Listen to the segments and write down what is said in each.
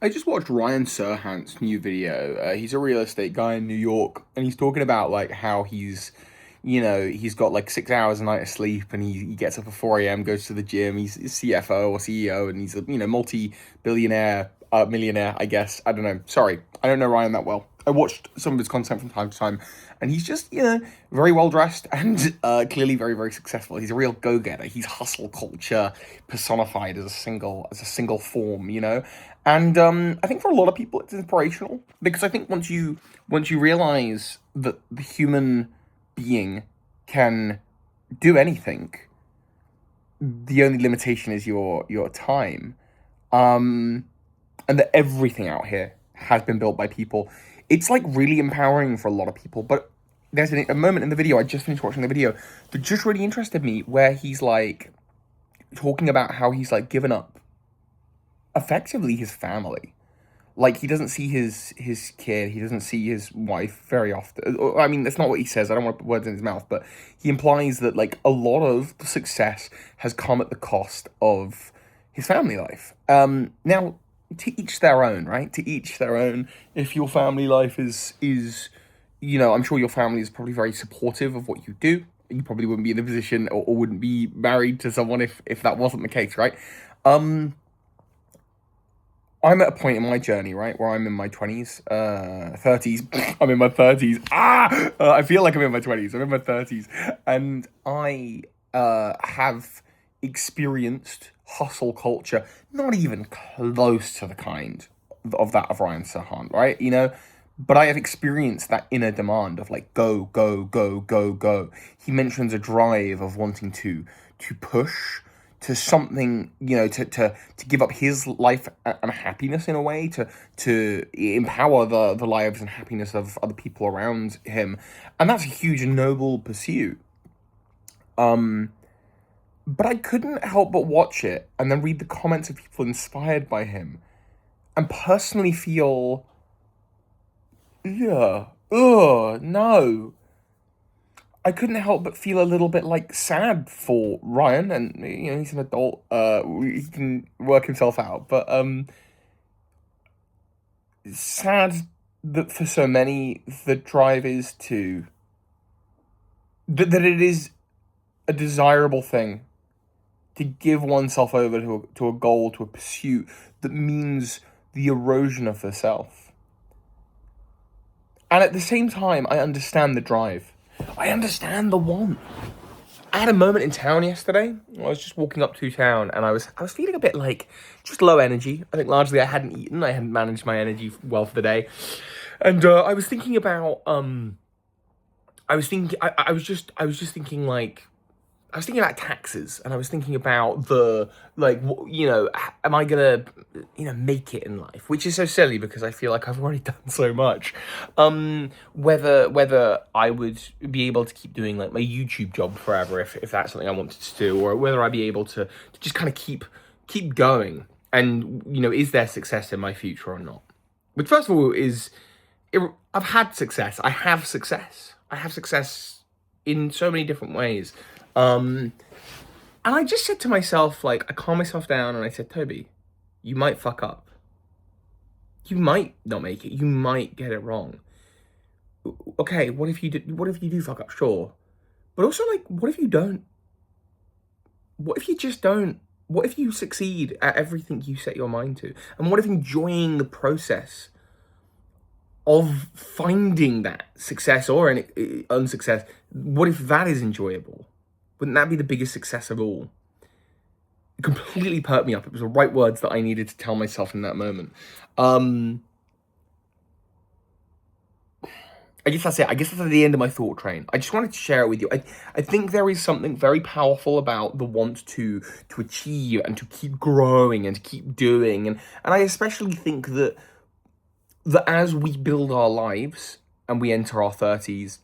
I just watched Ryan Serhant's new video. He's a real estate guy in New York, and he's talking about like how he's got like 6 hours a night of sleep, and he gets up at 4 a.m., goes to the gym. He's CFO or CEO, and he's a multi-billionaire, millionaire, I guess. I don't know. Sorry, I don't know Ryan that well. I watched some of his content from time to time, and he's just very well dressed and clearly very very successful. He's a real go getter. He's hustle culture personified as a single form. And I think for a lot of people it's inspirational because I think once you realize that the human being can do anything, the only limitation is your time. Um, and that everything out here has been built by people. It's like really empowering for a lot of people. But there's a moment in the video, I just finished watching the video, that just really interested me where he's like talking about how he's like given up effectively his family. Like he doesn't see his kid, he doesn't see his wife very often. I mean, that's not what he says. I don't want to put words in his mouth, but he implies that like a lot of the success has come at the cost of his family life. Now to each their own, right? To each their own. If your family life is, I'm sure your family is probably very supportive of what you do. You probably wouldn't be in a position or wouldn't be married to someone if that wasn't the case, right? Um, I'm at a point in my journey, right, where I'm in my 20s, 30s. I'm in my 30s. I feel like I'm in my 20s. I'm in my 30s. And I have experienced hustle culture, not even close to the kind of that of Ryan Serhant, right? But I have experienced that inner demand of like go, go, go, go, go. He mentions a drive of wanting to push to something, to give up his life and happiness in a way, to empower the lives and happiness of other people around him. And that's a huge and noble pursuit. Um, but I couldn't help but watch it and then read the comments of people inspired by him and personally feel, yeah, no. I couldn't help but feel a little bit like sad for Ryan, and he's an adult. He can work himself out, but sad that for so many the drive is to that it is a desirable thing to give oneself over to a goal, to a pursuit that means the erosion of the self. And at the same time, I understand the drive. I understand the want. I had a moment in town yesterday. I was just walking up to town, and I was feeling a bit like just low energy. I think largely I hadn't eaten. I hadn't managed my energy well for the day, and I was thinking about I was just thinking like I was thinking about taxes, and I was thinking about the like, am I gonna, make it in life? Which is so silly because I feel like I've already done so much. Whether I would be able to keep doing like my YouTube job forever if that's something I wanted to do, or whether I'd be able to just kind of keep going, and is there success in my future or not? Which first of all I've had success. I have success. I have success in so many different ways. Um, and I just said to myself, like, I calmed myself down and I said, Toby, you might fuck up. You might not make it. You might get it wrong. Okay, what if you do fuck up? Sure. But also, like, what if you don't? What if you just don't? What if you succeed at everything you set your mind to? And what if enjoying the process of finding that success or any unsuccess, what if that is enjoyable? Wouldn't that be the biggest success of all? It completely perked me up. It was the right words that I needed to tell myself in that moment. Um, I guess that's it. I guess that's the end of my thought train. I just wanted to share it with you. I think there is something very powerful about the want to achieve and to keep growing and to keep doing. And I especially think that as we build our lives and we enter our 30s,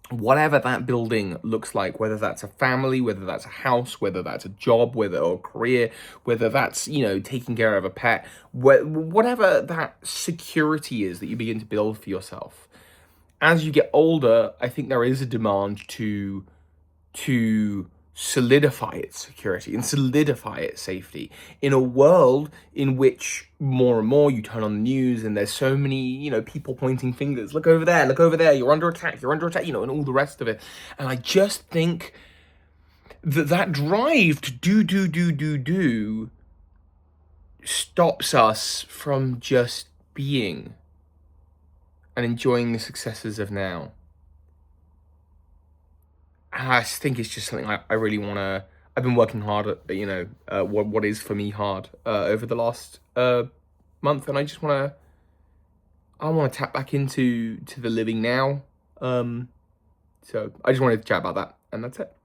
whatever that building looks like, whether that's a family, whether that's a house, whether that's a job, whether or a career, whether that's, taking care of a pet, whatever that security is that you begin to build for yourself. As you get older, I think there is a demand to solidify its security and solidify its safety in a world in which more and more you turn on the news and there's so many, people pointing fingers. Look over there, you're under attack, and all the rest of it. And I just think that drive to do stops us from just being and enjoying the successes of now. I think it's just something I really want to. I've been working hard at, what is for me hard over the last month, and I just want to. I want to tap back into the living now. So I just wanted to chat about that, and that's it.